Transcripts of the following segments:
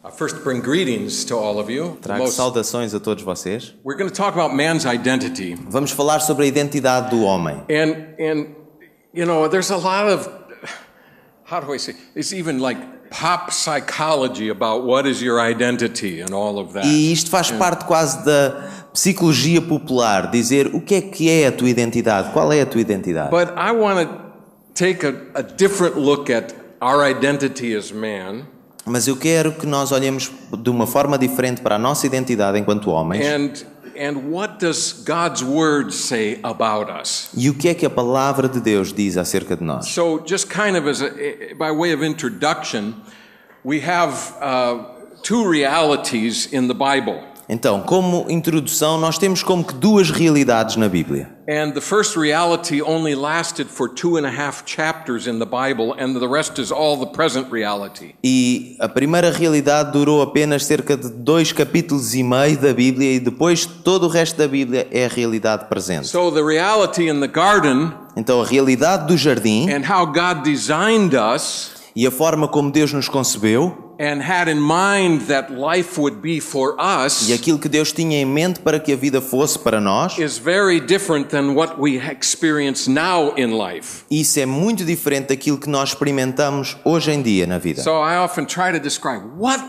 I first bring greetings to all of you. Trago saudações a todos vocês. We're going to talk about man's identity. Vamos falar sobre a identidade do homem. And you know, there's a lot of, how do I say, it's even like pop psychology about what is your identity and all of that. E isto faz parte quase da psicologia popular, dizer o que é a tua identidade, qual é a tua identidade. But I want to take a different look at our identity as man. Mas eu quero que nós olhemos de uma forma diferente para a nossa identidade enquanto homens. And what does God's word say about us? E o que é que a palavra de Deus diz acerca de nós? So just kind of by way of introduction, we have two realities in the Bible. Então, como introdução, nós temos como que duas realidades na Bíblia. And the first reality only lasted for 2.5 chapters in the Bible, and the rest is all the present reality. E a primeira realidade durou apenas cerca de 2,5 capítulos da Bíblia, e depois todo o resto da Bíblia é a realidade presente. So the reality in the garden, então a realidade do jardim, and how God designed us, e a forma como Deus nos concebeu, and had in mind that life would be for us, e aquilo que Deus tinha em mente para que a vida fosse para nós, is very different than what we experience now in life. Isso é muito diferente daquilo que nós experimentamos hoje em dia na vida. So I often try to describe what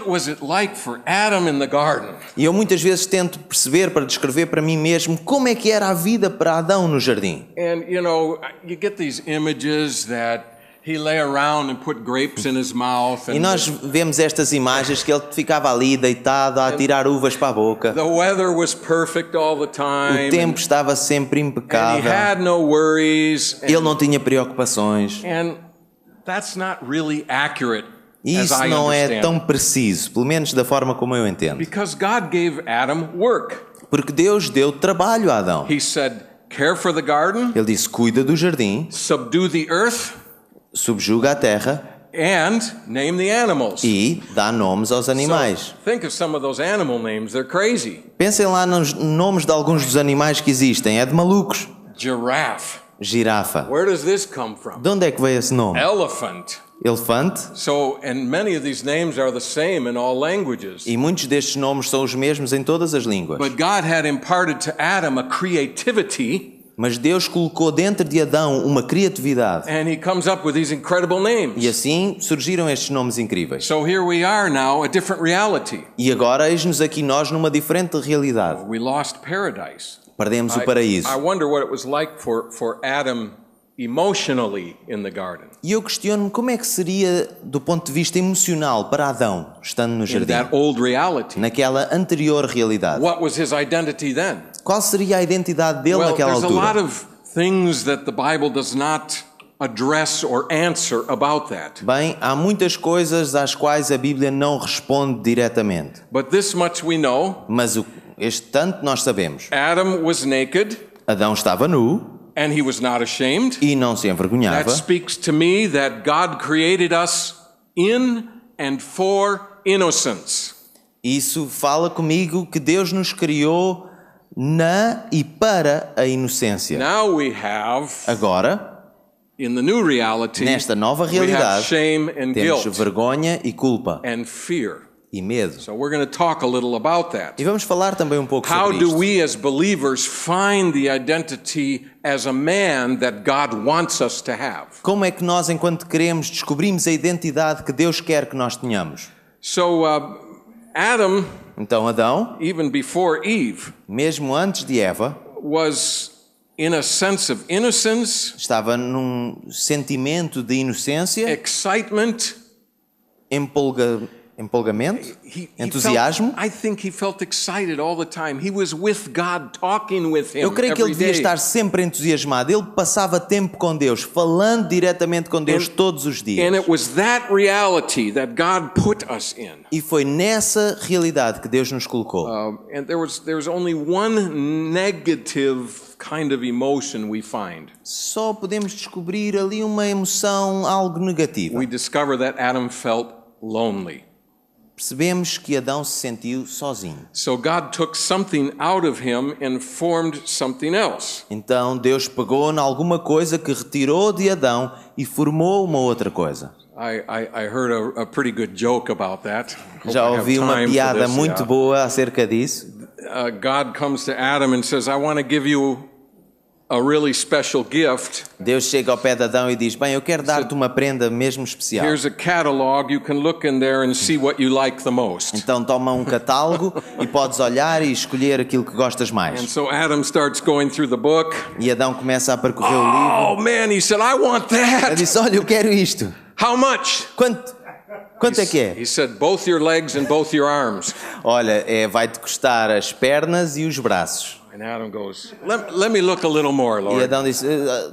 was it like for Adam in the garden? E eu muitas vezes tento perceber, para descrever para mim mesmo, como é que era a vida para Adão no jardim. And you know, you get these images that he lay around and put grapes in his mouth. E nós vemos estas imagens que ele ficava ali deitado a tirar uvas para a boca. The weather was perfect all the time. O tempo estava sempre impecável. And he had no worries. Ele não tinha preocupações. And that's not really accurate. E isso não é tão preciso, pelo menos da forma como eu entendo. Because God gave Adam work. Porque Deus deu trabalho a Adão. He said, "Care for the garden." Ele disse: cuida do jardim. Subdue the earth. Subjuga a terra. And name the animals. E dá nomes aos animais. So, think of some of those animal names. They're crazy. Pensem lá nos nomes de alguns dos animais que existem. É de malucos. Giraffe. Girafa. Where does this come from? De onde é que veio esse nome? Elephant. Elefante. So, and many of these names are the same in all languages. E muitos destes nomes são os mesmos em todas as línguas. But God had imparted to Adam a creativity. Mas Deus colocou dentro de Adão uma criatividade. And he comes up with these incredible names. E assim surgiram estes nomes incríveis. So here we are now, a different reality. E agora eis-nos aqui nós numa diferente realidade. We lost paradise. Perdemos o paraíso. I wonder what it was like for Adam emotionally in the garden. E eu questiono-me como é que seria do ponto de vista emocional para Adão estando no jardim. In that old reality. Naquela anterior realidade. What was his identity then? Qual seria a identidade dele naquela altura? There's a lot of things that the Bible does not address or answer about that. Bem, há muitas coisas às quais a Bíblia não responde diretamente. But this much we know. Mas este tanto nós sabemos. Adam was naked. Adão estava nu. And he was not ashamed. E não se envergonhava. That speaks to me that God created us in and for innocence. Isso fala comigo que Deus nos criou na e para a inocência. Now we have, agora, in the new reality, nesta nova realidade, shame and temos guilt vergonha e culpa and fear. E medo. So we're going to talk a little about that. E vamos falar também um pouco sobre isto. How do we as believers find the identity as a man that God wants us to have? Como é que nós, enquanto queremos, descobrimos a identidade que Deus quer que nós tenhamos? So Adam, então Adão, even before Eve, mesmo antes de Eva, was in a sense of innocence, estava num sentimento de inocência, excitement, empolgamento, entusiasmo. I think he felt excited all the time. He was with God, talking with him. Eu creio que ele devia estar sempre entusiasmado. Ele passava tempo com Deus, falando diretamente com Deus todos os dias. And it was that reality that God put us in. E foi nessa realidade que Deus nos colocou. And there was only one negative kind of emotion we find. Só podemos descobrir ali uma emoção algo negativa. We discover that Adam felt lonely. Percebemos que Adão se sentiu sozinho. So God took something out of him and formed something else. Então Deus pegou em alguma coisa que retirou de Adão e formou uma outra coisa. I heard a pretty good joke about that. Hope Já I have ouvi uma time for piada this, muito yeah. boa acerca disso. God comes to Adam and says, I want to give you a really special gift. Deus chega ao pé de Adão e diz: bem, eu quero dar-te uma prenda mesmo especial. Here's a catalog. You can look in there and see what you like the most. Então toma um catálogo e podes olhar e escolher aquilo que gostas And mais. so Adam starts going through the book. E Adão começa a percorrer o livro. Oh man, he said, I want Ele that. disse: olha, eu quero isto. How much? Quanto é que é? He said, both your legs and both your arms. Olha, vai-te custar as pernas e os braços. And Adam goes, let me look a little more, E Lord. Adão disse: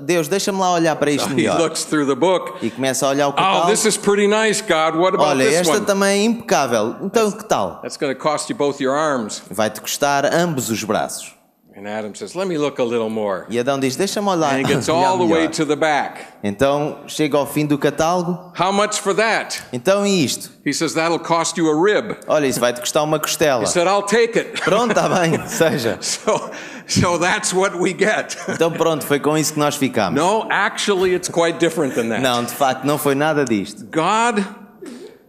Deus, deixa-me lá olhar para isto He melhor. looks through the book. E começa a olhar o Oh, catálogo. this is pretty nice, God. What about Olha, this esta one? também é impecável. Então que tal? That's going to cost you both your arms. Vai-te custar ambos os braços. And Adam says, let me look a little more. E Adão diz: deixa-me olhar, And he gets olhar all the way melhor. to the back. Então chega ao fim do catálogo. How much for that? Então e isto? He says, that'll cost you a rib. Olha, isso vai-te custar uma costela. He said, I'll take it. Pronto, está bem, seja. So that's what we get. Então pronto, foi com isso que nós ficamos. No, actually, it's quite different than that. Não, de facto, não foi nada disto. God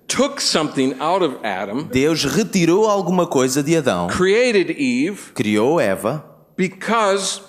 took something out of Adam, Deus retirou alguma coisa de Adão, created Eve, criou Eva, because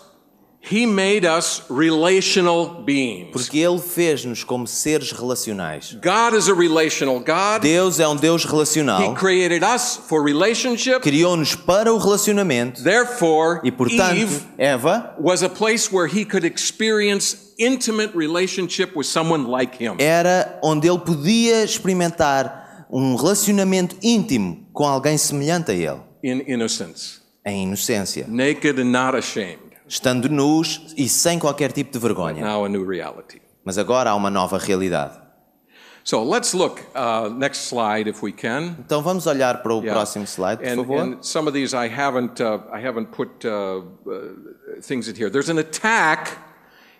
he made us relational beings. porque Ele fez-nos como seres relacionais. God is a relational God. Deus é um Deus He relacional, created us for relationship. criou-nos para o relacionamento Therefore, e, portanto, Eve Eva was a place where he could experience intimate relationship with someone like him. era onde ele podia experimentar um relacionamento íntimo com alguém semelhante a ele, In innocence, em inocência, naked and not ashamed. estando nus e sem qualquer tipo de vergonha. Now a new reality. Mas agora há uma nova realidade. So let's look, next slide if we can. Então vamos olhar para o Yeah. próximo slide, por And favor. some of these I haven't put things in here. There's an attack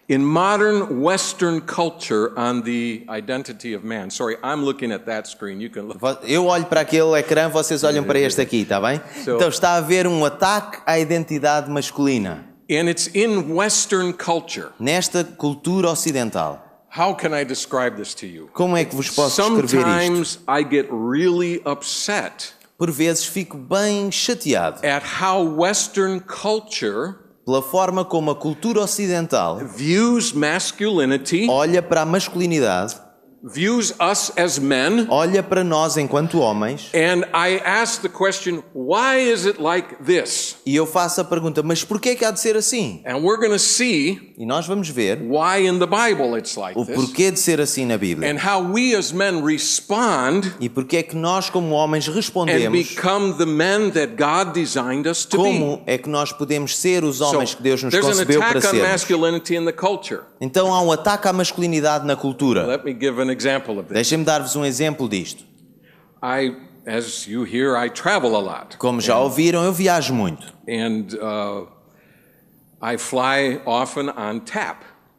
in modern Western culture on the identity of man. Sorry, I'm looking at that screen. You can look. Eu olho para aquele ecrã, vocês olham para este aqui, está bem? So- Então está a haver um ataque à identidade masculina And it's in Western culture. nesta cultura ocidental. How can I describe this to you? Como é que vos posso descrever isto? Sometimes I get really upset Por vezes fico bem chateado at how Western culture pela forma como a cultura ocidental views masculinity, olha para a masculinidade, views us as men, olha para nós enquanto homens, and I ask the question, why is it like this? e eu faço a pergunta: mas porquê é que há de ser assim? And we're going to see E nós vamos ver why in the Bible it's like o this, porquê de ser assim na Bíblia. and how we as men respond E porque é que nós, como homens, and respondemos? become the men that God designed us to be. Como é que nós podemos ser os So homens que Deus nos there's an concebeu para attack on sermos? masculinity in the culture. Então há um ataque à masculinidade na cultura. Let me give an example of this. Deixem-me dar-vos um exemplo disto. As you hear, I travel a lot, Como já ouviram, eu viajo muito. and I fly often on tap.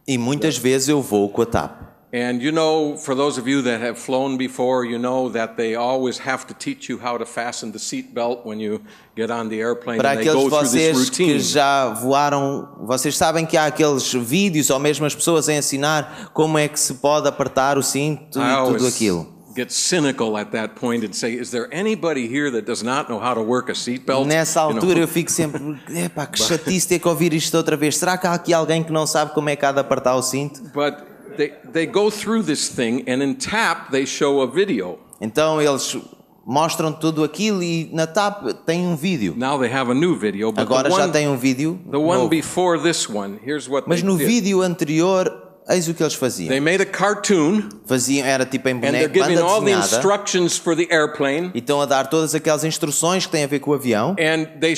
E muitas vezes eu vou com a TAP. And you know, for those of you that have flown before, you know that they always have to teach you how to fasten the seat belt when you get on the airplane, Para and they aqueles go de through this vocês que routine. já voaram, vocês sabem que há aqueles vídeos ou mesmo as pessoas a ensinar como é que se pode apertar o cinto I e tudo always aquilo. get cynical at that point and say, is there anybody here that does not know how to work a seat belt? Nessa You know? altura eu fico sempre, epá, que chatice ter que ouvir isto outra vez. Será que há aqui alguém que não sabe como é que há de apertar o cinto? But they go through this thing, and in TAP they show a video. Então eles mostram tudo aquilo e na TAP tem um vídeo. Now they have a new video, but Agora the já one, tem um vídeo the one novo. before this one, here's what Mas they no did. vídeo anterior, eis o que eles faziam. They made a cartoon, Era tipo em and they're boneco, giving banda all the desenhada, instructions for the airplane, e estão a dar todas aquelas instruções que têm a ver com o avião, and they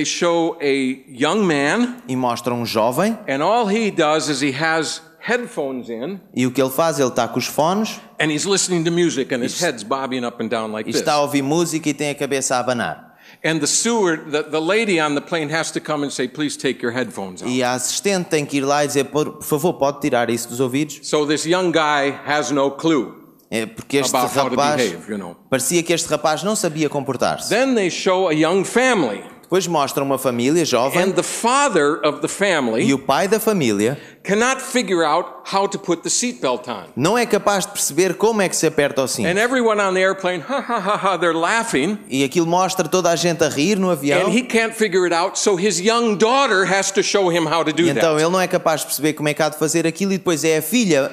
show a young man, e mostram um jovem, and all he does is he has headphones in, e o que ele faz, ele está com os fones, and he's listening to music, and his head's bobbing up and down like e this. está a ouvir música e tem a cabeça a abanar. And the steward, the lady on the plane has to come and say, please take your headphones out. E a assistente tem que ir lá e dizer, por favor, pode tirar isso dos ouvidos? So this young guy has no clue É porque este about how to rapaz, behave, you know. parecia que este rapaz não sabia comportar-se. Then they show a young family, Depois mostram uma família jovem and the father of the e family o pai da família cannot figure out how to put the seatbelt on. não é capaz de perceber como é que se aperta o cinto. And everyone on the airplane, ha ha ha ha, they're laughing. E aquilo mostra toda a gente a rir no avião. And he can't figure it out, so his young daughter has to show him how to do E então that. ele não é capaz de perceber como é que há de fazer aquilo e depois é a filha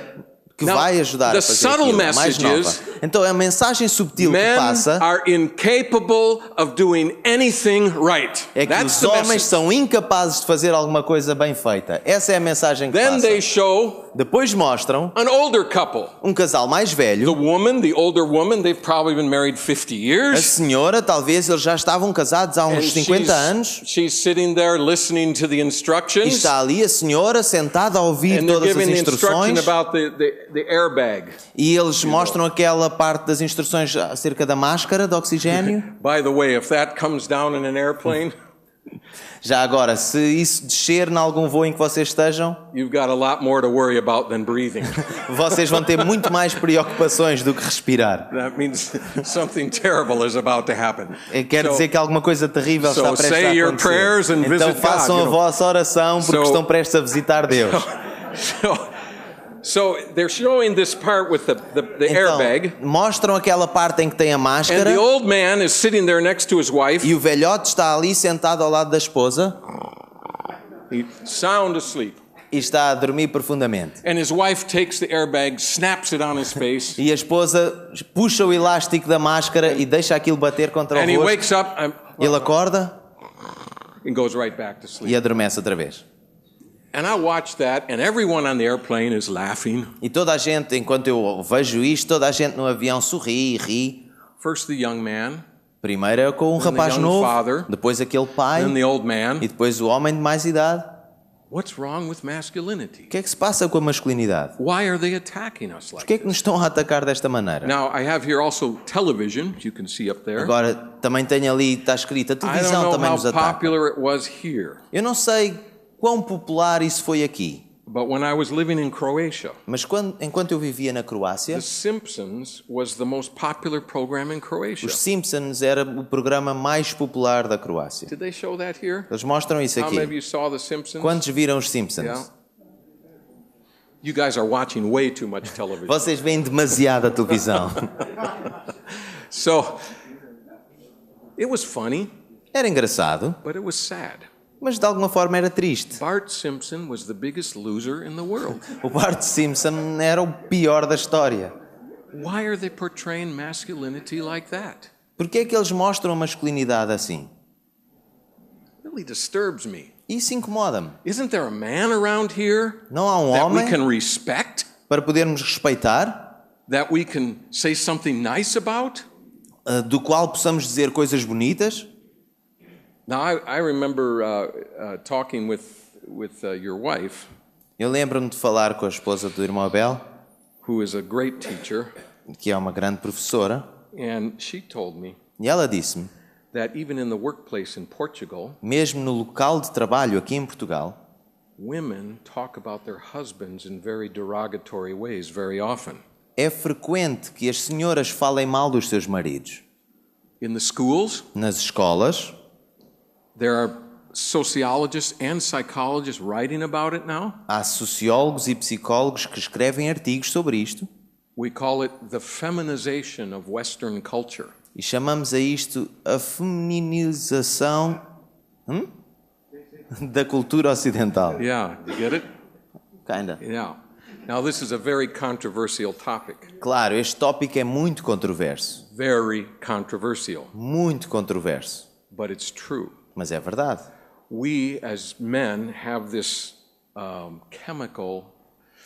que Now, vai ajudar the a fazer subtle aquilo, a mais message nova. is, Então a mensagem subtil que Men passa are incapable of doing anything right. é que That's os the homens message. são incapazes de fazer alguma coisa bem feita. Essa é a mensagem que Then passa. they show Depois mostram an older couple. um casal mais The velho. woman, the older woman, they've probably been married 50 A years. senhora, talvez eles já estavam casados há And uns 50 anos. she's sitting there listening to the E instructions. está ali a senhora sentada a ouvir And they're todas as giving the instruction instruções. about the airbag. E eles mostram aquela parte das instruções acerca da máscara de oxigênio. By the way, if that comes down in an airplane, Já agora, se isso descer em algum voo em que vocês estejam, you've got a lot more to worry about than breathing. vocês vão ter muito mais preocupações do que respirar. That means something terrible is about to happen. Quer So- dizer que alguma coisa terrível so está prestes a say your prayers acontecer. and Então visit God, façam you a know. vossa oração porque So- estão prestes a visitar Deus. So they're showing this part with the Então, airbag. mostram aquela parte em que tem a And máscara the old man is sitting there next to his wife. e o velhote está ali sentado ao lado da esposa He's sound asleep. e está a dormir profundamente. And his wife takes the airbag, snaps it on his face, E a esposa puxa o elástico da máscara e deixa aquilo bater contra and he o rosto. wakes up Ele acorda and goes right back to sleep. e adormece outra vez. And I watch that, and everyone on the airplane is laughing. E toda a gente, enquanto eu vejo isto, toda a gente no avião sorri e ri. First the young man, Primeiro é com um Then the rapaz young novo, father. depois aquele pai then the old man. e depois o homem de mais idade. What's wrong with O masculinity? que é que se passa com a masculinidade? Why are they attacking us like Por que é que nos estão a atacar desta maneira? Now, I have here also television, you can see up there. Agora, também tem ali, está escrito, a I don't televisão know também how nos ataca. popular it was here, Eu não sei quão popular isso foi aqui, but when I was living in Croatia, mas enquanto eu vivia na Croácia, The Simpsons was the most popular program in Croatia. os Simpsons era o programa mais popular da Croácia. Did they show that here? Eles mostram isso How many of aqui. you saw The Simpsons? Quantos viram os Simpsons? Yeah. You guys are watching way too much television. Vocês veem demasiada televisão. So, it was funny, Era engraçado, but it was sad. mas de alguma forma era triste. Bart Simpson was the biggest loser in the world. O Bart Simpson era o pior da história. Why are they portraying masculinity like that? Por que é que eles mostram a masculinidade assim? It really disturbs me. Isso incomoda-me. Isn't there a man around here Não há um that we homem can respect? para podermos respeitar, That we can say something nice about? do qual possamos dizer coisas bonitas? Now, I remember talking with your wife, Eu lembro-me de falar com a esposa do irmão Abel, who is a great teacher, que é uma grande professora, and she told me e ela disse-me, that even in the workplace in Portugal, mesmo no local de trabalho aqui em Portugal, women talk about their husbands in very derogatory ways very often. é frequente que as senhoras falem mal dos seus maridos. In the schools, Nas escolas, there are sociologists and psychologists writing about it now. há sociólogos e psicólogos que escrevem artigos sobre isto We call it the feminization of Western culture. e chamamos a isto a feminização da cultura ocidental. Yeah, you get it? Kinda. Yeah. Now, this is a very controversial topic. Claro, este tópico é muito controverso. Very controversial, Muito controverso. but it's true. Mas é verdade. We, as men, have this chemical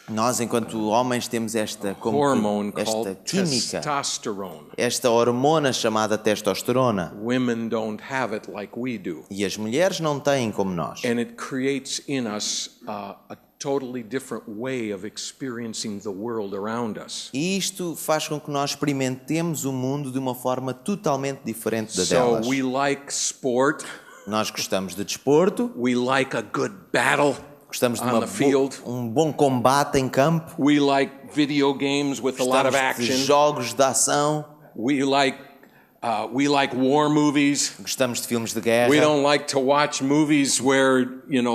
Nós, enquanto homens, temos esta hormone called química, testosterone. esta hormona chamada testosterona. Women don't have it like we do. E as mulheres não têm como nós. And it creates in us a totally different way of experiencing the world around us. E isto faz com que nós experimentemos o mundo de uma forma totalmente diferente da So delas. we like sport, Nós gostamos de desporto, we like a good battle, gostamos de on the field. um bom combate em campo, we like video games with a lot of gostamos de action, jogos de ação, we like We like war movies. Gostamos de filmes de We guerra. don't like to watch movies where,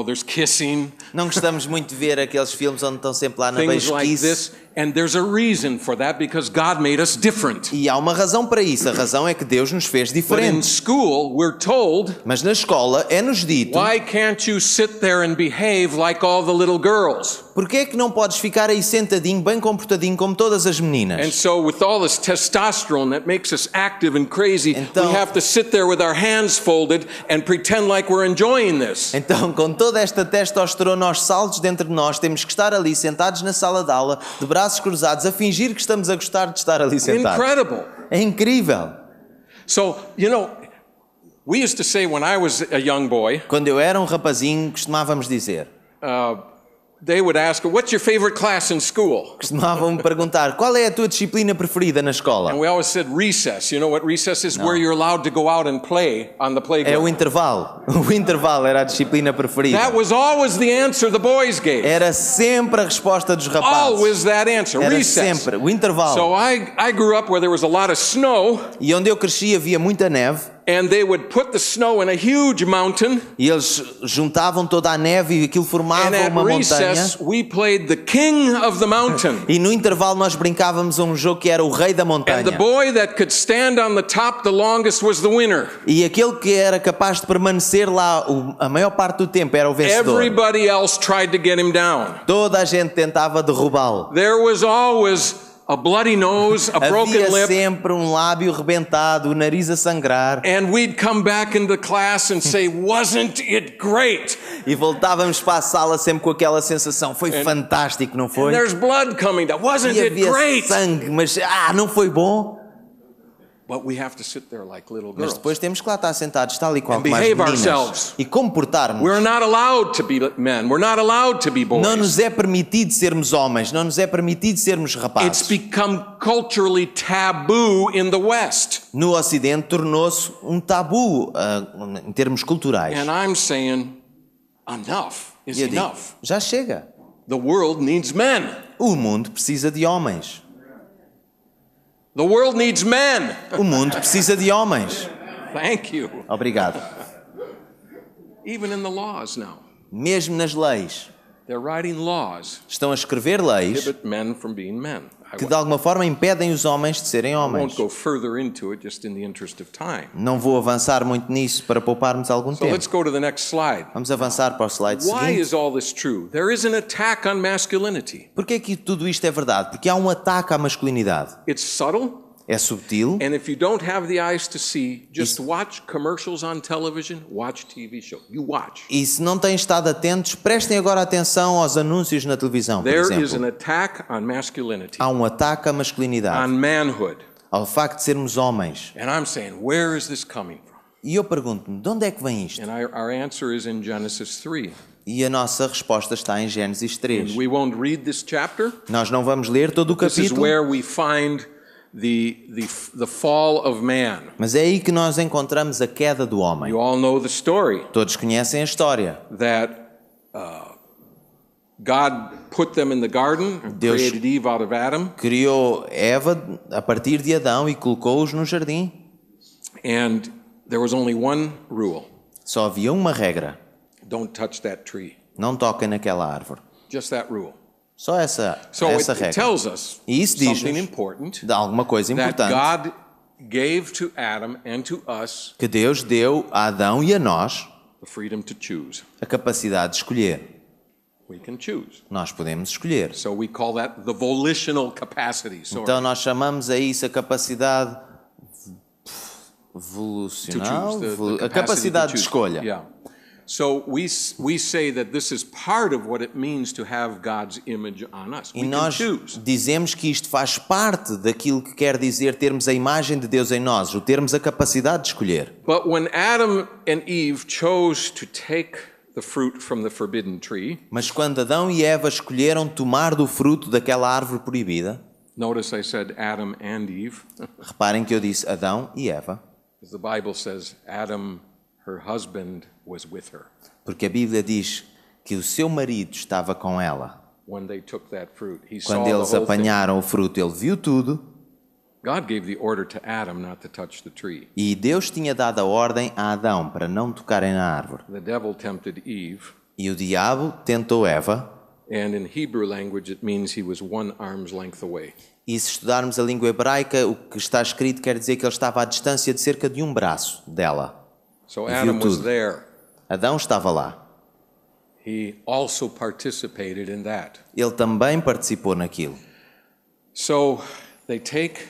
there's kissing, Não gostamos muito de ver aqueles filmes onde estão sempre lá na things like beijoquice. this. And there's a reason for that because God made us different. E há uma razão para isso. A razão é que Deus nos fez But in diferentes. school, we're told, Mas na escola é-nos dito: why can't you sit there and behave like all the little girls? porquê é que não podes ficar aí sentadinho, bem comportadinho, como todas as And meninas? so with all this testosterone that makes us active and crazy, Então- we have to sit there with our hands folded and pretend like we're enjoying this. Então, com toda esta testosterona aos saltos dentro de nós, temos que estar ali sentados na sala de aula, de braços cruzados, a fingir que estamos a gostar de estar ali sentados. Incredible. É incrível. So, we used to say when I was a young boy, Quando eu era um rapazinho, costumávamos dizer, they would ask, what's your favorite class in school? costumavam-me perguntar, qual é a tua disciplina preferida na escola? And we always said recess. You know what recess is? Where you're allowed to go out and play on the É o playground. intervalo. O intervalo era a disciplina preferida. That was always the answer the boys gave. Era sempre a resposta dos rapazes. Always that answer, Era recess. sempre o intervalo. So I grew up where there was a lot of snow, E onde eu cresci havia muita neve, and they would put the snow in a huge mountain, e eles juntavam toda a neve e aquilo formava and at uma montanha. recess we played the king of the mountain. E no intervalo nós brincávamos a um jogo que era o rei da And montanha. the boy that could stand on the top the longest was the winner. E aquele que era capaz de permanecer lá a maior parte do tempo era o vencedor. Everybody else tried to get him down. Toda a gente tentava derrubá-lo. There was always a bloody nose, a broken Havia lip, sempre um lábio rebentado, o nariz a sangrar. and we'd come back into class and say, wasn't it great? E voltávamos para a sala sempre com aquela sensação. Foi fantástico, não And foi? there's blood coming down. Wasn't E it havia great? sangue, mas não foi bom? But we have to sit there like little Mas girls. depois temos que lá estar sentados, tal e qual And como as behave meninas. ourselves. E comportarmos. We're not allowed to be men. We're not allowed to be Não boys. nos é permitido sermos homens, não nos é permitido sermos It's rapazes. become culturally taboo in the West. No Ocidente tornou-se um tabu em termos culturais. And I'm saying, enough is E eu digo, enough. já chega. The world needs men. O mundo precisa de homens. The world needs men. O mundo precisa de homens. Thank you. Obrigado. Even in the laws now, Mesmo nas leis, they're writing laws estão a escrever leis prohibit men from being men. I que de alguma forma impedem os homens de serem won't homens. go further into it just in the interest of time. Não vou avançar muito nisso para pouparmos algum So let's tempo. go to the next slide. Vamos avançar para o slide Why seguinte. is all this true? There is an attack on masculinity. Por que é que tudo isto é verdade? Porque há um ataque à masculinidade. It's subtle, É subtil. and if you don't have the eyes to see, just watch commercials on television, watch TV shows. You watch. E se não têm estado atentos, prestem agora atenção aos anúncios na televisão, por There is an exemplo. attack on masculinity, Há um ataque à masculinidade, on manhood. ao facto de sermos homens. And I'm saying, where is this coming from? E eu pergunto-me, de onde é que vem isto? And our answer is in Genesis 3. E a nossa resposta está em Gênesis 3. We won't read this chapter. Nós não vamos ler todo o This is capítulo, where we find the fall of man. mas é aí que nós encontramos a queda do homem. You all know the story Todos conhecem a história. that God put them in the garden, and Deus- created Eve out of Adam, Criou Eva a partir de Adão e colocou-os no jardim. and there was only one rule: Só havia uma regra. don't touch that tree. Não toquem naquela árvore. Just that rule. Só essa So it regra. tells us E isso diz-nos something important, de alguma coisa that importante God gave to Adam and to us que Deus deu a Adão e a nós the freedom to choose. a capacidade de escolher. We can choose. Nós podemos escolher. So we call that the volitional capacity. Sorry. Então nós chamamos a isso a capacidade To evolucional, choose, the a capacity capacidade to de choose. escolha. Yeah. So we say that this is part of what it means to have God's image on us. E We can nós choose. dizemos que isto faz parte daquilo que quer dizer termos a imagem de Deus em nós, o termos a capacidade de escolher. But when Adam and Eve chose to take the fruit from the forbidden tree, Mas quando Adão e Eva escolheram tomar do fruto daquela árvore proibida, notice I said Adam and Eve, reparem que eu disse Adão e Eva, as the Bible says Adam, her husband, was with her porque a Bíblia diz que o seu marido estava com ela. when they took that fruit. He saw Quando the eles whole thing. apanharam o fruto, ele viu tudo. God gave the order to Adam not to touch the tree. E Deus tinha dado a ordem a Adão para não tocarem na árvore. The devil tempted Eve, E o diabo tentou Eva, and in Hebrew language it means he was one arm's length away. e se estudarmos a língua hebraica, o que está escrito quer dizer que ele estava à distância de cerca de um braço dela. So E viu Adam was tudo. there. Adão estava lá. He also participated in that. Ele também participou naquilo. So they take,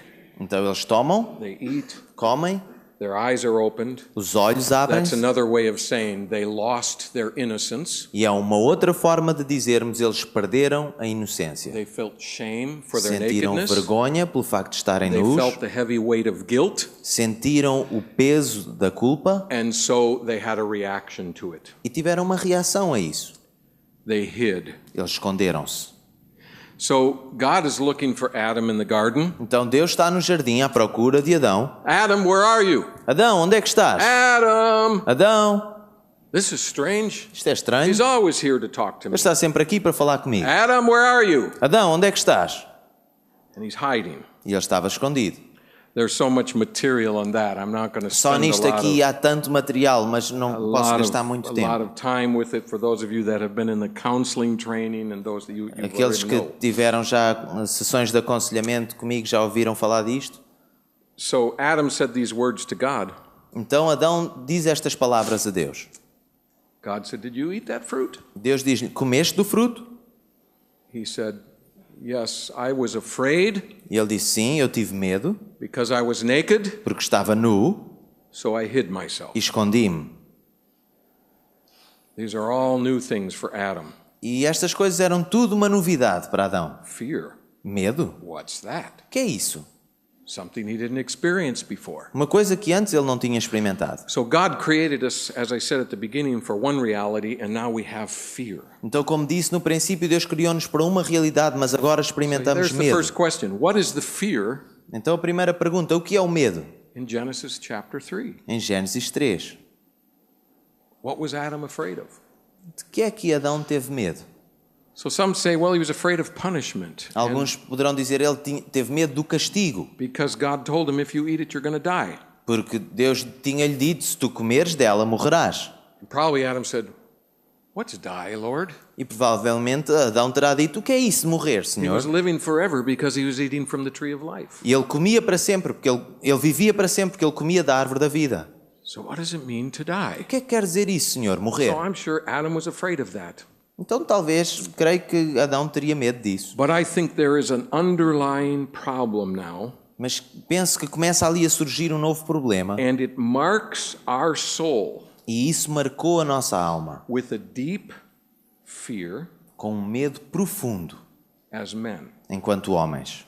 Então eles tomam, they eat, comem, their eyes are opened. os olhos That's abrem-se. another way of saying they lost their innocence. E há uma outra forma de dizermos eles perderam a inocência. They felt shame for their Sentiram nakedness. vergonha pelo facto de estarem They nus, felt the heavy weight of guilt, sentiram o peso da culpa and so they had a reaction to it. e tiveram uma reação a isso. They hid. Eles esconderam-se. So God is looking for Adam in the garden. Então Deus está no jardim à procura de Adão. Adam, where are you? Adão, onde é que estás? Adam! Adão, This is strange. isto é estranho. He's always here to talk to me. Ele está sempre aqui para falar comigo. Adam, where are you? Adão, onde é que estás? And he's hiding. E ele estava escondido. There's so much material on that. I'm not going to Só spend nisto aqui há tanto material, mas não posso gastar muito a lot tempo. of time with it for those of you that have been in the counseling training and those that you Aqueles already que know. tiveram já sessões de aconselhamento comigo já ouviram falar disto. So Adam said these words to God. Então Adão diz estas palavras a Deus. God said, "Did you eat that fruit?" Deus diz-lhe, comeste do fruto? He said, "Yes, I was afraid E ele disse, sim, eu tive medo, because I was naked, porque estava nu so I hid myself." e escondi-me. These are all new things for Adam. E estas coisas eram tudo uma novidade para Adão. Fear. Medo? What's that? O que é isso? Something he didn't experience before. Uma coisa que antes ele não tinha experimentado. So God created us, as I said at the beginning, for one reality, and now we have fear. Então, como disse no princípio, Deus criou-nos para uma realidade, mas agora experimentamos There's the medo. first question. What is the fear Então a primeira pergunta, o que é o medo? in Genesis chapter 3? Em Gênesis 3. What was Adam afraid of? De que é que Adão teve medo? So some say, well, he was afraid of punishment. Alguns poderão dizer ele teve medo do castigo, Because God told him, if you eat it, you're going to die. porque Deus tinha-lhe dito, se tu comeres dela, morrerás. And probably Adam said, what's die, Lord? E provavelmente Adão terá dito, o que é isso, morrer, He Senhor? was living forever because he was eating from the tree of life. E ele comia para sempre, porque ele vivia para sempre, porque ele comia da árvore da vida. So what does it mean to O die? que é que quer dizer isso, Senhor, morrer? So I'm sure Adam was afraid of that. Então talvez, creio que Adão teria medo disso. But I think there is an underlying problem now, Mas penso que começa ali a surgir um novo problema, and it marks our soul e isso marcou a nossa alma, with a deep fear com um medo profundo, as men. enquanto homens.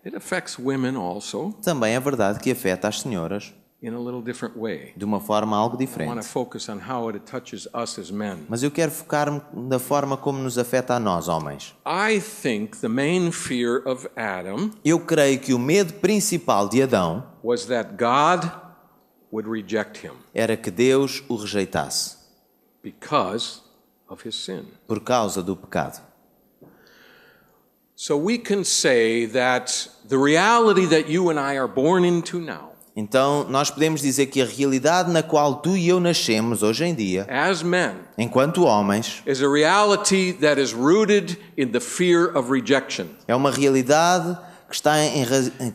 It affects women also Também é verdade que afeta as senhoras in a little different way. de uma forma algo I want to diferente. focus on how it touches us as men. Mas eu quero focar-me na forma como nos afeta a nós, homens. I think the main fear of Adam Eu creio que o medo principal de Adão was that God would reject him era que Deus o rejeitasse because of his sin. por causa do pecado. So we can say that the reality that you and I are born into now, Então, nós podemos dizer que a realidade na qual tu e eu nascemos hoje em dia, as men, enquanto homens, is a reality that is rooted in the fear of rejection. é uma realidade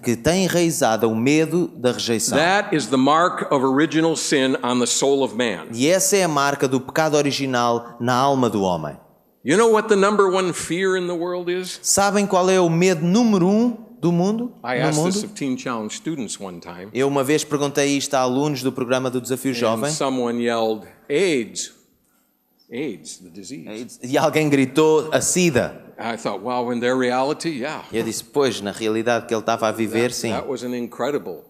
que tem enraizada o medo da rejeição. That is the mark of original sin on the soul of man. E essa é a marca do pecado original na alma do homem. You know what the number one fear in the world is? Sabem qual é o medo número 1 do mundo? I No asked this mundo? of Teen Challenge students one time, Eu uma vez perguntei isto a alunos do programa do Desafio and Jovem someone yelled, AIDS. AIDS, the disease. e alguém gritou a SIDA. I thought, wow, in their reality, yeah. Eu disse, pois, na realidade que ele estava a viver, sim. That was an incredible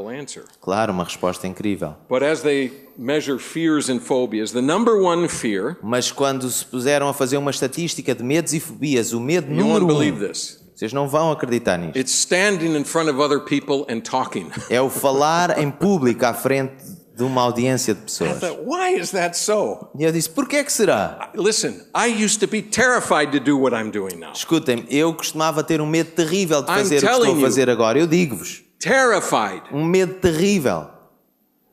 answer. Claro, uma resposta incrível. But as they measure fears and phobias, the number one fear, Mas quando se puseram a fazer uma estatística de medos e fobias, o medo you won't número believe 1, this, vocês não vão acreditar nisto, it's standing in front of other people and talking. é o falar em público à frente de uma audiência de I pessoas. thought, why is that so? E eu disse, porquê é que será? Listen, I used to be terrified to do what I'm doing now. Escutem, eu costumava ter um medo terrível de fazer o que telling estou a you. fazer agora. Eu digo-vos, Terrified. um medo terrível.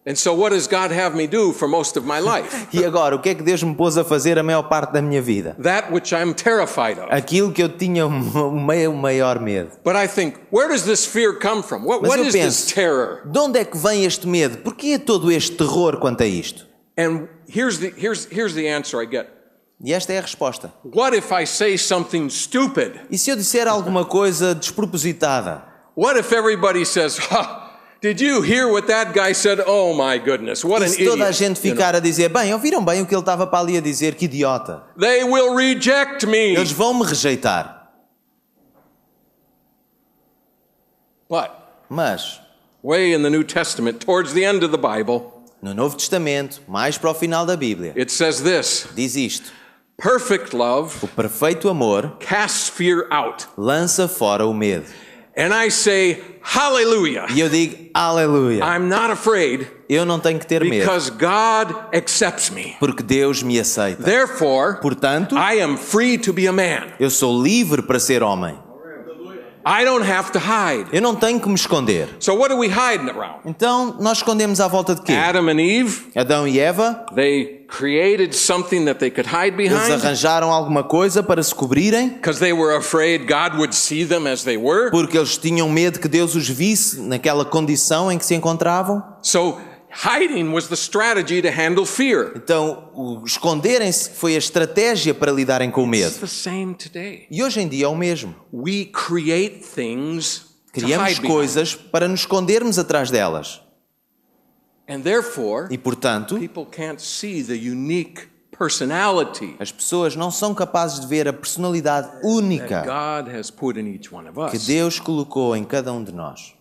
And so what does God have me do for most of my life? E agora, o que é que Deus me pôs a fazer a maior parte da minha vida? That which I'm terrified of. Aquilo que eu tinha o maior medo. But I think, where does this fear come from? Mas What eu is penso, this terror? de onde é que vem este medo? Porquê todo este terror quanto a isto? And here's the answer I get. E esta é a resposta. What if I say something stupid? E se eu disser alguma coisa despropositada? What if everybody says, ha, did you hear what that guy said? Oh my goodness, what E an se toda a idiot. gente ficar a dizer, bem, ouviram bem o que ele estava para ali a dizer, que idiota. They will reject me. Eles vão me rejeitar. But Mas, way in the New Testament, towards the end of the Bible, no Novo Testamento, mais para o final da Bíblia, it says this, diz isto. perfect love O perfeito amor casts fear out. lança fora o medo. And I say, hallelujah. E eu digo, aleluia. I'm not afraid Eu não tenho que ter medo, because God accepts me. porque Deus me aceita. Therefore, Portanto, I am free to be a man. eu sou livre para ser homem. I don't have to hide. Eu não tenho que me esconder. So what are we hiding around? Então, nós escondemos à volta de quê? Adam and Eve, Adão e Eva, they created something that they could hide eles behind arranjaram alguma coisa para se cobrirem, because they were afraid God would see them as they were. porque eles tinham medo que Deus os visse naquela condição em que se encontravam. So hiding was the strategy to handle fear. Então, o esconderem-se foi a estratégia para lidarem com o It's medo. the same today. E hoje em dia é o mesmo. We create things to Criamos hide behind. coisas para nos escondermos atrás delas. And therefore, E, portanto, people can't see the unique personality as pessoas não são capazes de ver a personalidade that única God has put in each one of que us. Deus colocou em cada um de nós.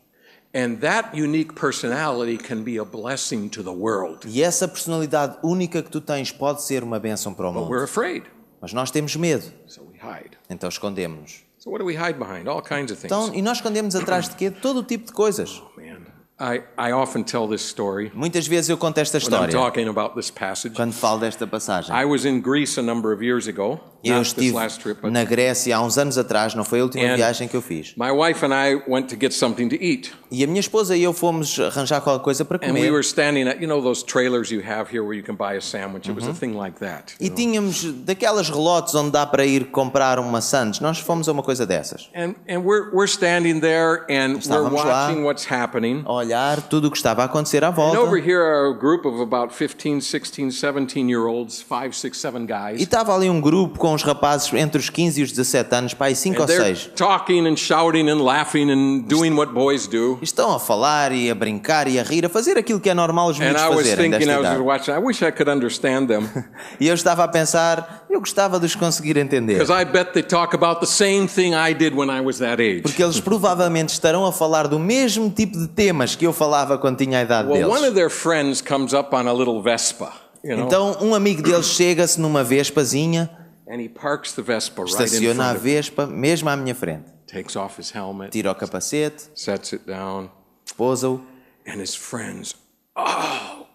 And that unique personality can be a blessing to the world. E essa personalidade única que tu tens pode ser uma bênção para o But we're mundo. afraid, Mas nós temos medo, so we hide. então escondemos-nos. So what do we hide behind? All kinds of things. Então, e nós escondemos atrás de quê? De todo o tipo de coisas. Man, I often tell this story Muitas vezes eu conto esta when I'm história talking about this passage. quando falo desta passagem. I was in Greece a number of years ago, Eu not this estive last trip, but na Grécia há uns anos atrás, não foi a última And- viagem que eu fiz. my wife and I went to get something to eat. E a minha esposa e eu fomos arranjar qualquer coisa para And we comer. were standing at, you know, those trailers you have here where you can buy a sandwich. It was a thing like that. E tínhamos daquelas relotes onde dá para ir comprar uma sandes. Nós fomos a uma coisa dessas. And we're standing there and we're Estávamos lá. watching what's happening. A olhar tudo o que estava a acontecer à And over volta. here are a group of about 15, 16, 17-year-olds, 5, 6, 7 E guys. estava ali um grupo com os rapazes entre os 15 e os 17 anos, pai, 5 And ou they're 6. talking and shouting and laughing and doing what boys do. E estão a falar e a brincar e a rir, a fazer aquilo que é normal os And miúdos I was fazerem thinking, desta I was just idade. watching, I wish I could understand them. E eu estava a pensar, eu gostava de os conseguir entender. Because I bet they talk about the same thing I did when I was that age. Porque eles provavelmente estarão a falar do mesmo tipo de temas que eu falava quando tinha a idade Well, one deles. of their friends comes up on a little Vespa, you know, Então um amigo deles chega-se numa Vespazinha, and he parks the Vespa right in estaciona a front of him, Vespa mesmo à minha frente. takes off his helmet, Tira o capacete, sets it down, pousa-o and his friends, oh,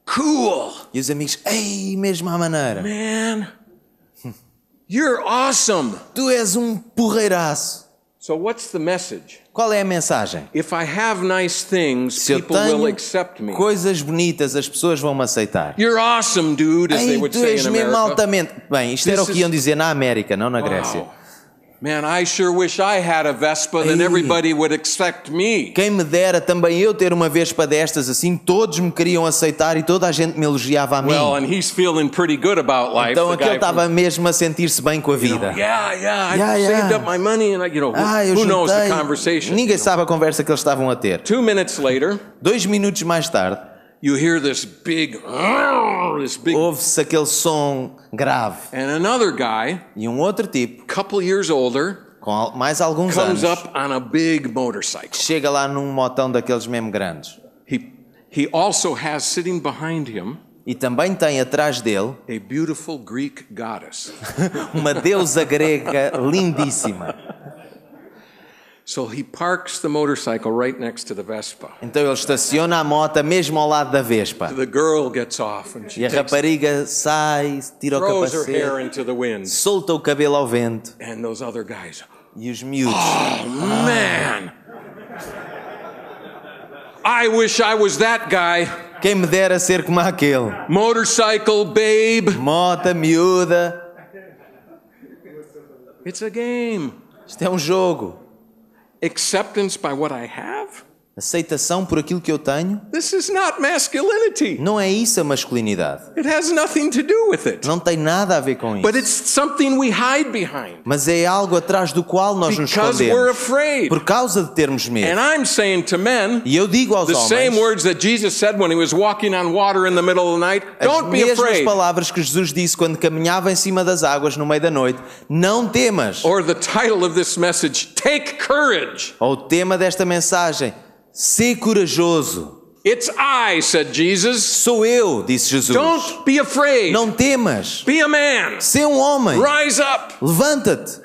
cool, e os amigos, ei, mesmo à maneira. man, you're awesome. Tu és um porreiraço. So what's the message? Qual é a mensagem? If I have nice things, Se eu people will tenho accept me. coisas bonitas, as pessoas vão me aceitar. You're awesome, dude, as they Ei, would tu say és in mesmo America. altamente... Bem, isto era o que This iam is- dizer na América, não na Grécia. Wow. Man, I sure wish I had a Vespa, then Ei. everybody would accept me. Quem me dera também eu ter uma Vespa destas, assim todos me queriam aceitar e toda a gente me elogiava a mim. Well, and he's feeling pretty good about life. Então the aquele guy from- estava mesmo a sentir-se bem com a vida. Yeah, I Yeah, saved yeah. up my money, and Eu who knows the juntei. conversation? Ninguém sabe a conversa que eles estavam a ter. 2 minutes later, 2 minutos mais tarde, you hear this big, ouve-se aquele som grave. and another guy, E um outro tipo, couple years older, com mais alguns comes anos, up on a big motorcycle. chega lá num motão daqueles mesmo grandes. He also has sitting behind him E também tem atrás dele a beautiful Greek goddess. uma deusa grega lindíssima. So he parks the motorcycle right next to the Vespa. Então ele estaciona a moto mesmo ao lado da Vespa. The girl gets off and she E a rapariga sai, tira o throws her hair capacete, into the wind. solta o cabelo ao vento. And those other guys, E os miúdos. oh man, I wish I was that guy. Quem me dera ser como aquele. Motorcycle babe. Mota, miúda. It's a game. Isto é um jogo. Acceptance by what I have? Aceitação por aquilo que eu tenho. This is not masculinity. Não é isso a masculinidade. It has nothing to do with it. Não tem nada a ver com But isso. it's something we hide behind Mas é algo atrás do qual nós nos because we're escondemos. afraid. Por causa de termos And medo. I'm saying to men E eu digo aos the same homens words that Jesus said when he was walking on water in the middle of the night. as Don't be mesmas afraid. palavras que Jesus disse quando caminhava em cima das águas no meio da noite. Não temas. Or the title of this message, Take Courage. Ou o tema desta mensagem, ser corajoso. It's I, said Jesus. Sou eu, disse Jesus. Don't be afraid. Não temas. Be a man. Ser um homem. Rise up. Levanta-te.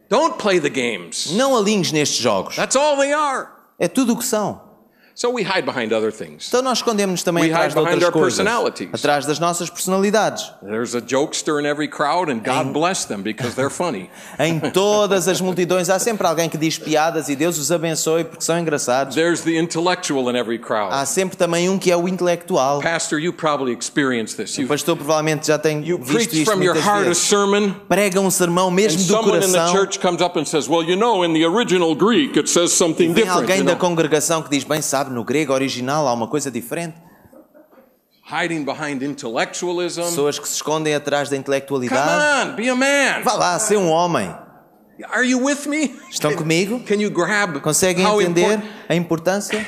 Don't play the games. Não alinhes nestes jogos. That's all they are. É tudo o que são. So we hide behind other things. Então nós escondemos também We atrás hide de behind outras our coisas. personalities. Atrás das nossas personalidades. There's a jokester in every crowd, and God bless them because they're funny. Em todas as multidões há sempre alguém que diz piadas e Deus os abençoe porque são engraçados. There's the intellectual in every crowd. Há sempre também um que é o intelectual. Pastor, you probably experienced this. O pastor provavelmente já tem You visto preach isto from your muitas heart a vezes. sermon, Prega um sermão and mesmo do someone in the coração. church comes up and says, well, you know, in the original Greek it says something Vem different. alguém You da know? congregação que diz, bem sabe, no grego original há uma coisa diferente. Hiding behind intellectualism. Pessoas que se escondem atrás da Come intelectualidade. on, be a man. Vá lá, ser um homem. Are you with me? Estão comigo? Can you grab Conseguem how entender important a importância?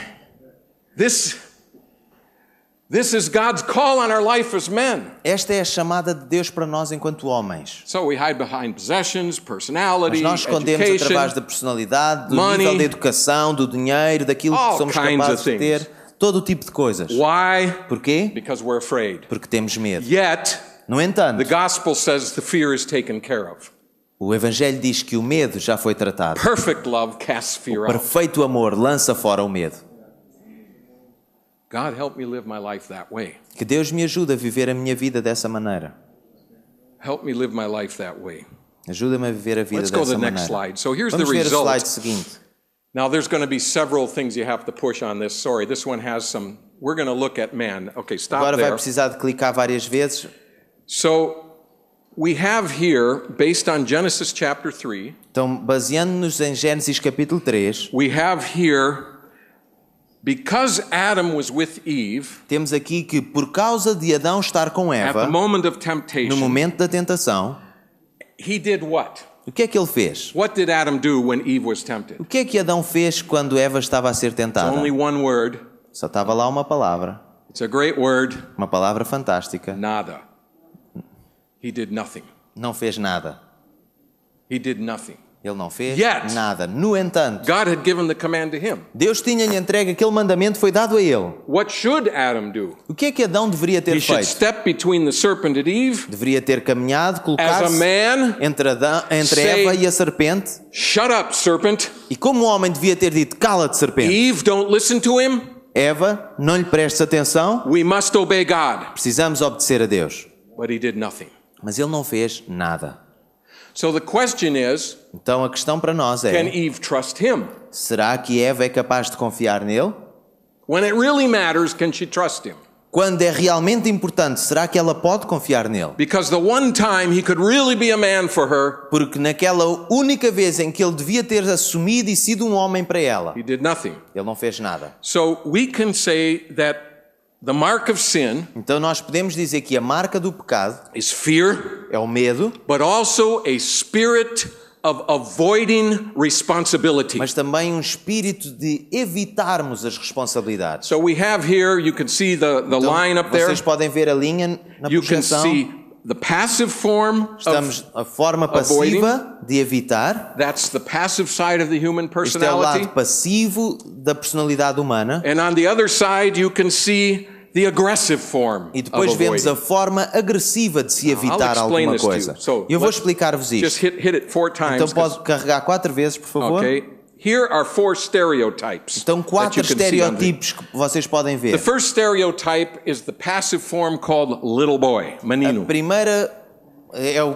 this is God's call on our life as men. Esta é a chamada de Deus para nós enquanto homens. So we hide behind possessions, Mas personality, nós escondemos education. através da personalidade, do money, nível da educação, do dinheiro, daquilo all que somos kinds capazes of de ter. Todo o tipo de coisas. Why? Porquê? Because we're afraid. Porque temos medo. Yet, No entanto, the gospel says the fear is taken care of. o Evangelho diz que o medo já foi tratado. Perfect love casts fear out. Perfeito amor lança fora o medo. God, help me live my life that way. Que Deus me ajude a viver a minha vida dessa maneira. Help me live my life that way. Ajuda-me a viver a vida Let's go to dessa the next maneira. slide. So here's the Vamos ver o result. slide seguinte. Now there's going to be several things you have to push on this. Sorry, this one has some. We're going to look at man. Okay, stop Agora vai there. precisar de clicar várias vezes. So we have here, based on Genesis chapter 3, Então, baseando-nos em Gênesis capítulo 3, we have here, because Adam was with Eve, temos aqui que por causa de Adão estar com at the Eva, moment of no temptation, momento da tentação, he did what? o que é que ele fez? What did Adam do when Eve was tempted? O que é que Adão fez quando Eva estava a ser tentada? Only one word. Só estava lá uma palavra It's a great word. fantástica. Nada. He did nothing. Não fez nada. He did nothing. Ele não fez Yet, nada. No entanto, God had given the command to him. Deus tinha-lhe entregue aquele mandamento, foi dado a ele. What should Adam do? O que é que Adão deveria ter He should feito? step between the serpent and Eve Deveria ter caminhado, as a colocar-se man. entre say- Eva e a serpente. Shut up, serpent. E como o homem devia ter dito, cala-te, serpente. Eve, don't listen to him. Eva, não lhe prestes atenção, We must obey God. precisamos obedecer a Deus. But he did nothing. Mas ele não fez nada. So the question is, Então a questão para nós can é, Eve trust him? será que Eva é capaz de confiar nele? When it really matters, can she trust him? Quando é realmente importante, será que ela pode confiar nele? Because the one time he could really be a man for her, Porque naquela única vez em que ele devia ter assumido e sido um homem para ela, he did nothing. ele não fez nada. So we can say that the mark of sin Então nós podemos dizer que a marca do pecado is fear, é o medo, but also a spirit of avoiding responsibility. mas também um espírito de evitarmos as responsabilidades. So we have here, you can see the Então, line up there. vocês podem ver a linha na You can projeção. see the passive form Estamos of, a forma passiva de evitar. that's the passive side of the human Este é o lado personality. passivo da personalidade humana. And on the other side, you can see the aggressive form E depois of vemos a avoiding. forma agressiva de se evitar I'll explain alguma this to you. coisa. So, Eu vou let's explicar-vos Just isto. hit it 4 times. Então pode carregar 4 vezes, por favor. Okay. Here are 4 stereotypes Então, that 4 you can see on the- estereotipos que vocês podem The ver. first stereotype is the passive form called little boy, menino. O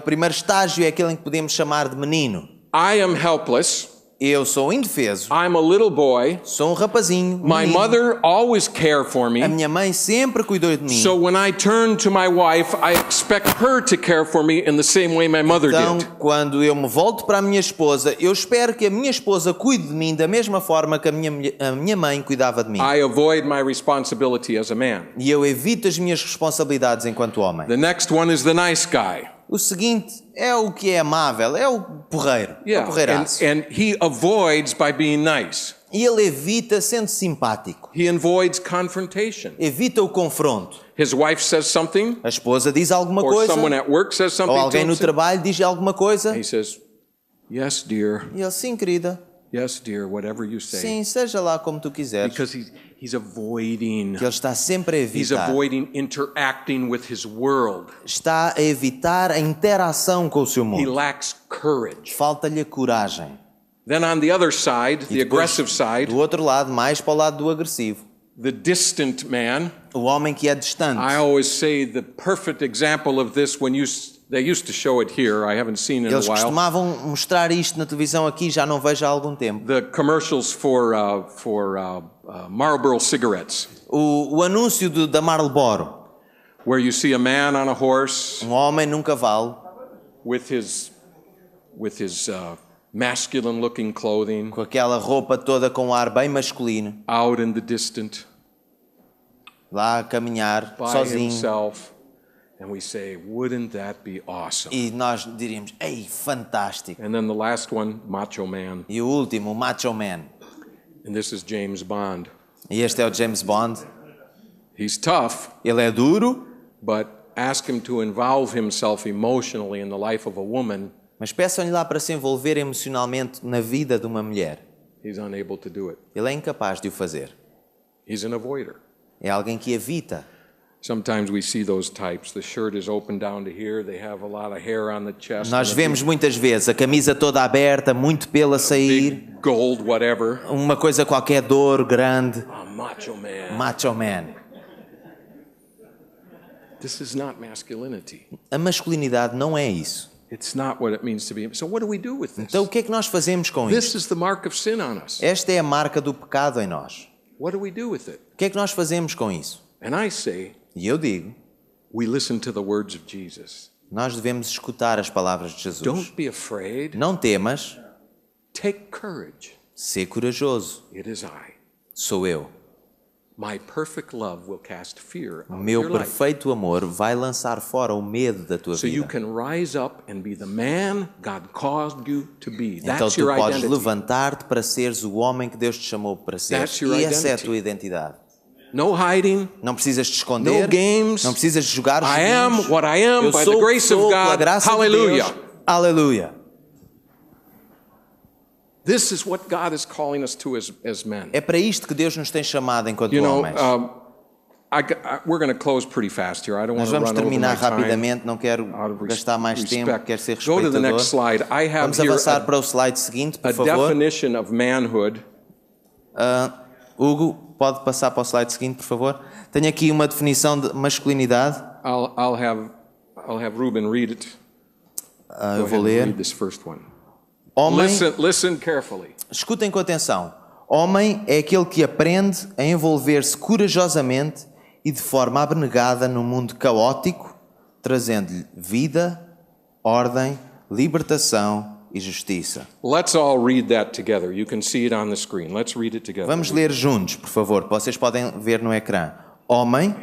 primeiro estágio é aquele em que podemos chamar de menino. I am helpless. Eu sou indefeso, I'm a little boy. sou um rapazinho, My menino. mother always cared for A me. minha mãe sempre cuidou de mim. So when I turn to my wife, I expect her to care for me in the same way my mother Então, did. quando eu me volto para a minha esposa, eu espero que a minha esposa cuide de mim da mesma forma que a minha mãe cuidava de mim. I avoid my responsibility as a man. E eu evito as minhas responsabilidades enquanto homem. The next one is the nice guy. O seguinte é o que é amável, é o porreiro, é o porreiraço. And he avoids by being nice. E ele evita sendo simpático, He avoids confrontation. evita o confronto. His wife says something, A esposa diz alguma or coisa, someone at work says ou something to alguém him. no trabalho diz alguma coisa, He says, "Yes, dear. e ele, sim, querida, Yes, dear. Whatever you say." sim, seja lá como tu quiseres. Because he's avoiding. Que ele está sempre a He's evitar. avoiding interacting with his world. Está a evitar a interação com o seu He mundo. lacks courage. Falta-lhe a coragem. Then on the other side, the aggressive side, Do outro lado, mais para o lado do agressivo. the distant man. O homem que é distante. I always say the perfect example of this when they used to show it here. I haven't seen it in a Eles while. costumavam mostrar isto na televisão aqui, já não vejo há algum tempo. The commercials for Marlboro cigarettes, O anúncio da Marlboro. where you see a man on a horse Um homem num cavalo, with his masculine-looking clothing com aquela roupa toda com um ar bem masculino, out in the distant lá a caminhar, by sozinho. himself, and we say, "Wouldn't that be awesome?" E nós diríamos, ei, fantástico. And then the last one, Macho Man, E o último, o Macho Man. and this is James Bond. E este é o James Bond. He's tough, Ele é duro, but ask him to involve himself emotionally in the life of a woman, mas peçam-lhe lá para se envolver emocionalmente na vida de uma mulher. he's unable to do it. Ele é incapaz de o fazer. He's an avoider. É alguém que evita. Sometimes we see those types. The shirt is open down to here. They have a lot of hair on the chest. Nós and a vemos muitas vezes a camisa toda aberta, muito pelo a sair, big gold whatever. uma coisa qualquer de ouro grande, A macho man. Macho Man. This is not masculinity. A masculinidade não é isso. It's not what it means to be. So what do we do with this? Então o que é que nós fazemos com This isso? is the mark of sin on us. Esta é a marca do pecado em nós. What do we do with it? O que é que nós fazemos com isso? And I say, E eu digo, we listen to the words of Jesus. nós devemos escutar as palavras de Jesus. Don't be afraid. Não temas, Take courage. sê corajoso. It is I. Sou eu. My perfect love will cast fear O out of meu your life. perfeito amor vai lançar fora o medo da tua So you vida. can rise up and be the man God called you to be. Então That's tu your podes identity. levantar-te para seres o homem que Deus te chamou para ser. That's your E essa é a identity. tua identidade. No hiding. Não precisas te esconder. No games. Não precisas de jogar I am joguinhos. what I am Eu by sou the o que grace of sou pela God. graça de Hallelujah. Deus. Aleluia. This is what God is calling us to as men. É para isto que Deus nos tem chamado enquanto You know, homens. we're going to close pretty fast here. I don't want Nós to vamos run over my terminar time. rapidamente, não quero Out of gastar mais tempo, respect. quero ser Go to the next respeitador. slide. I have Vamos here avançar para o slide seguinte, por a favor. definition of manhood. Hugo, pode passar para o slide seguinte, por favor. Tenho aqui uma definição de masculinidade. I'll have Ruben read it. Eu Go vou ahead and ler. read this first one. Homem, Listen carefully. escutem com atenção. Homem é aquele que aprende a envolver-se corajosamente e de forma abnegada num mundo caótico, trazendo-lhe vida, ordem, libertação e justiça. Let's all read that together. You can see it on the screen. Let's read it together. Vamos ler juntos, por favor, que vocês podem ver no ecrã. Homem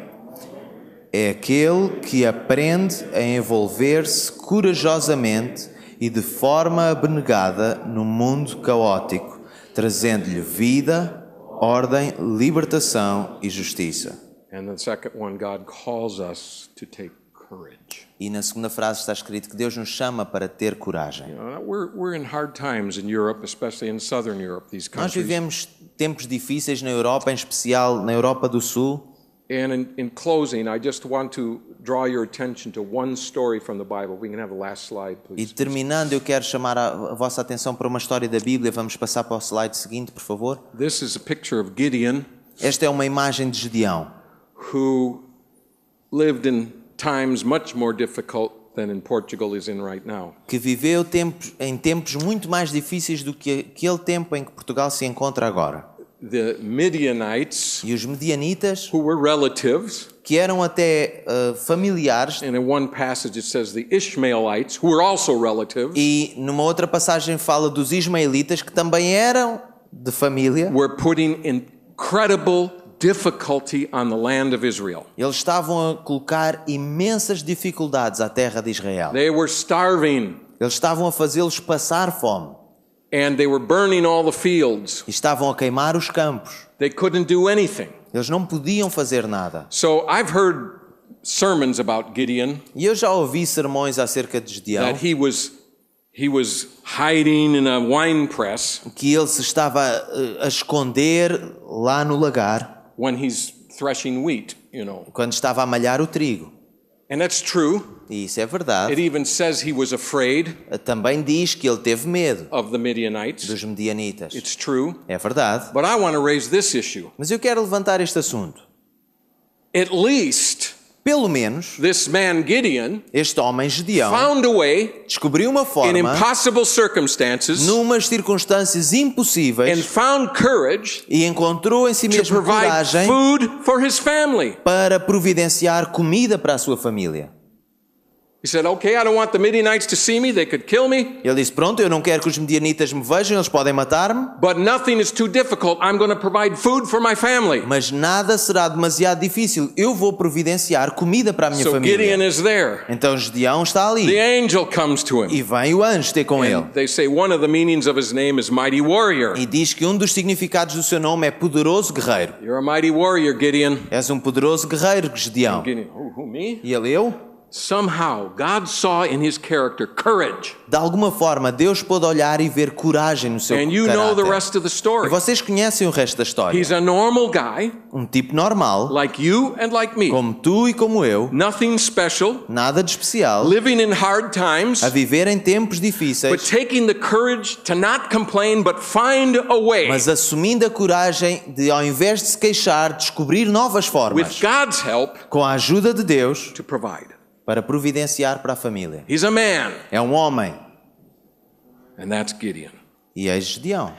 é aquele que aprende a envolver-se corajosamente e de forma abnegada num mundo caótico, trazendo-lhe vida, ordem, libertação e justiça. And the second one, God calls us to take courage. E na segunda frase está escrito que Deus nos chama para ter coragem. We're in hard times in Europe, especially in southern Europe, these Nós countries. vivemos tempos difíceis na Europa, em especial na Europa do Sul. And in closing, I just want to draw your attention to one story from the Bible. We can have the last slide, E please. terminando, eu quero chamar a vossa atenção para uma história da Bíblia. Vamos passar para o slide seguinte, por favor. This is a picture of Gideon, Esta é uma imagem de Gedeão, who lived in times much more difficult than in Portugal is in right now. que viveu em tempos muito mais difíceis do que aquele tempo em que Portugal se encontra agora. The Midianites, E os medianitas, who were relatives, que eram até familiares, and in one passage it says the Ishmaelites, who were also relatives, e numa outra passagem fala dos ismaelitas, que também eram de família. were putting incredible difficulty on the land of Israel. Eles estavam a colocar imensas dificuldades à terra de Israel. They were starving, Eles estavam a fazê-los passar fome. and they were burning all the fields. E estavam a queimar os campos. They couldn't do anything. Eles não podiam fazer nada. So I've heard sermons about Gideon E eu já ouvi sermões acerca de Gedeão, that he was hiding in a wine press que ele se estava a esconder lá no lagar, when he's threshing wheat, quando estava a malhar o trigo. And that's true. E isso é It verdade. even says he was afraid Também diz que ele teve medo of the Midianites. dos medianitas. It's true. É verdade. But I want to raise this issue. Mas eu quero levantar este assunto. At least Pelo menos, this man Gideon este homem Gedeão found a way descobriu uma in forma, impossible circumstances numas circunstâncias impossíveis, and found courage e encontrou em si to mesmo provide coragem food for his family. para providenciar comida para a sua família. He said, okay, I don't want the Midianites to see me. They could kill me. Ele disse, pronto, eu não quero que os medianitas me vejam, eles podem matar-me, But nothing is too difficult. I'm going to provide food for my family. mas nada será demasiado difícil. Eu vou providenciar comida para a minha So família. Gideon is there. Então Gedeão está The ali. angel comes to him. E vem o anjo ter com ele. And they say one of the meanings of his name is mighty warrior. E diz que um dos significados do seu nome é poderoso guerreiro. You're a mighty warrior, Gideon. És um poderoso guerreiro, Gedeão. Gideon, who, me? E ele, eu? Somehow, God saw in his character courage. De alguma forma, Deus pôde olhar e ver coragem no seu And you know the caráter. rest of the E story. vocês conhecem o resto da história. He's a normal guy, Um tipo normal, like you and like me. como tu e como eu, Nothing special, nada de especial, living in hard times, a viver em tempos but difíceis, taking the courage to not complain, but find a way mas assumindo a coragem de, ao invés de se queixar, descobrir novas with formas, God's help com a ajuda de Deus, to provide. para providenciar para a família. He's a man, É um homem, and that's Gideon. e é Gedeão.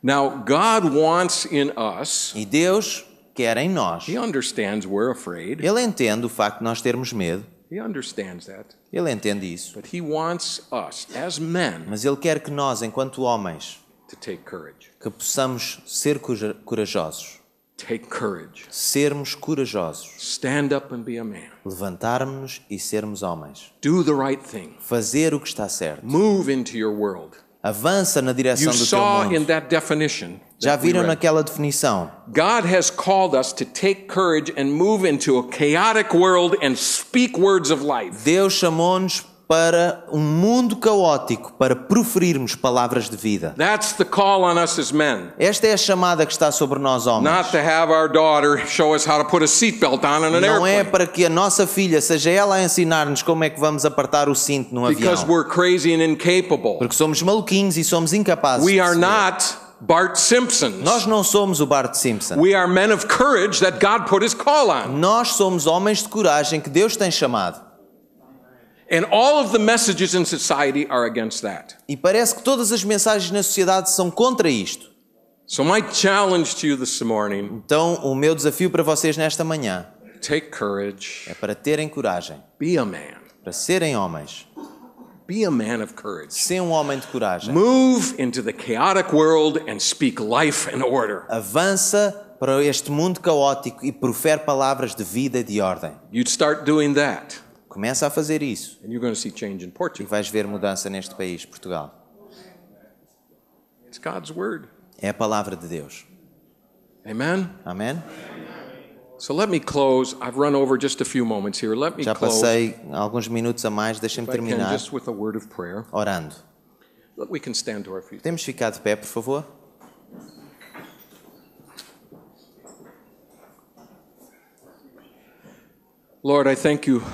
Now, God wants in us, E Deus quer em nós. He understands we're afraid. Ele entende o facto de nós termos medo, He understands that. ele entende isso, But He wants us, as men, mas ele quer que nós, enquanto homens, to take courage. que possamos ser corajosos, Take courage. sermos corajosos, Stand up and be a man. levantarmos-nos e sermos homens, Do the right thing. fazer o que está certo, Move into your world. avança na direção You do teu saw in mundo. that definition. Já that we viram read. naquela definição? God has called us to take courage and move into a chaotic world and speak words of life. Deus chamou-nos para um mundo caótico, para proferirmos palavras de vida. That's the call on us as men. Esta é a chamada que está sobre nós, homens. Not to have our daughter show us how to put a seatbelt on in an Não é airplane. para que a nossa filha seja ela a ensinar-nos como é que vamos apertar o cinto num Because avião. we're crazy and incapable. Porque somos maluquinhos e somos incapazes We de are perceber. not Bart Simpsons. Nós não somos o Bart Simpson. We are men of courage that God put his call on. Nós somos homens de coragem que Deus tem chamado. And all of the messages in society are against that. E parece que todas as mensagens na sociedade são contra isto. So my challenge to you this morning, Então, o meu desafio para vocês nesta manhã take courage. é para terem coragem, Be a man. para serem homens. Be a man of courage. Ser um homem de coragem. Move into the chaotic world and speak life and order. Avança para este mundo caótico e profere palavras de vida e de ordem. You'd start doing that, Começa a fazer isso and you're going to see change in e Portugal. vais ver mudança neste país, Portugal. It's God's word. É a palavra de Deus. Amen? Amém? So let me close. I've run over just a few moments here. Let me Já close, passei alguns minutos a mais, deixem-me if I can, terminar just with a word of prayer. orando. Look, we can stand to our feet. Podemos ficar de pé, por favor? Lord, I thank you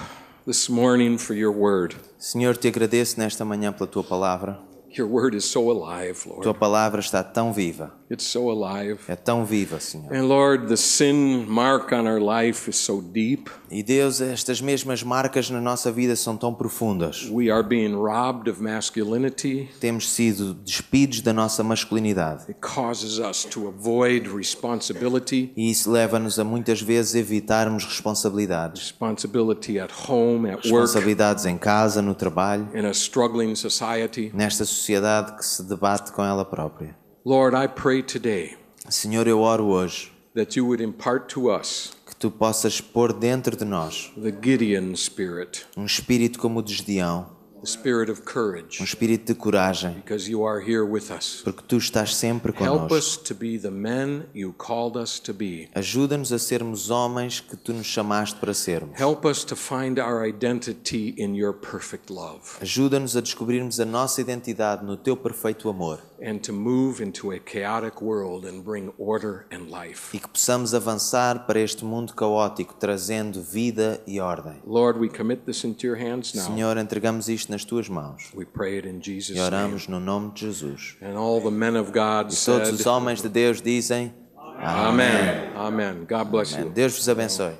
this morning for your word. Senhor, te agradeço nesta manhã pela tua palavra. Your word is so alive, Tua Lord. palavra está tão viva. It's so alive. É tão viva, Senhor. And Lord, the sin mark on our life is so deep. E Deus, estas mesmas marcas na nossa vida são tão profundas. We are being robbed of masculinity. Temos sido despidos da nossa masculinidade. It causes us to avoid responsibility. E isso leva-nos a muitas vezes evitarmos responsabilidades. Responsibility at home, at work, Responsabilidades em casa, no trabalho, in a struggling society. nesta sociedade que se debate com ela própria. Lord, I pray today Senhor, eu oro hoje that you would impart to us que tu possas pôr dentro de nós the Gideon spirit, um espírito como o de Gedeão, the spirit of um courage, espírito de coragem, because you are here with us. porque tu estás sempre Help connosco. us to be the men you called us to be. Ajuda-nos a sermos homens que tu nos chamaste para sermos. Help us to find our identity in your perfect love Ajuda-nos a descobrirmos a nossa identidade no teu perfeito amor and to move into a chaotic world and bring order and life. e que possamos avançar para este mundo caótico, trazendo vida e ordem. Lord, we commit this into your hands now. Senhor, entregamos isto nas tuas mãos We pray it in Jesus' e name. oramos no nome de Jesus. And all the men of God E todos said, os homens de Deus dizem Amen. Amen. God bless you. Deus vos abençoe.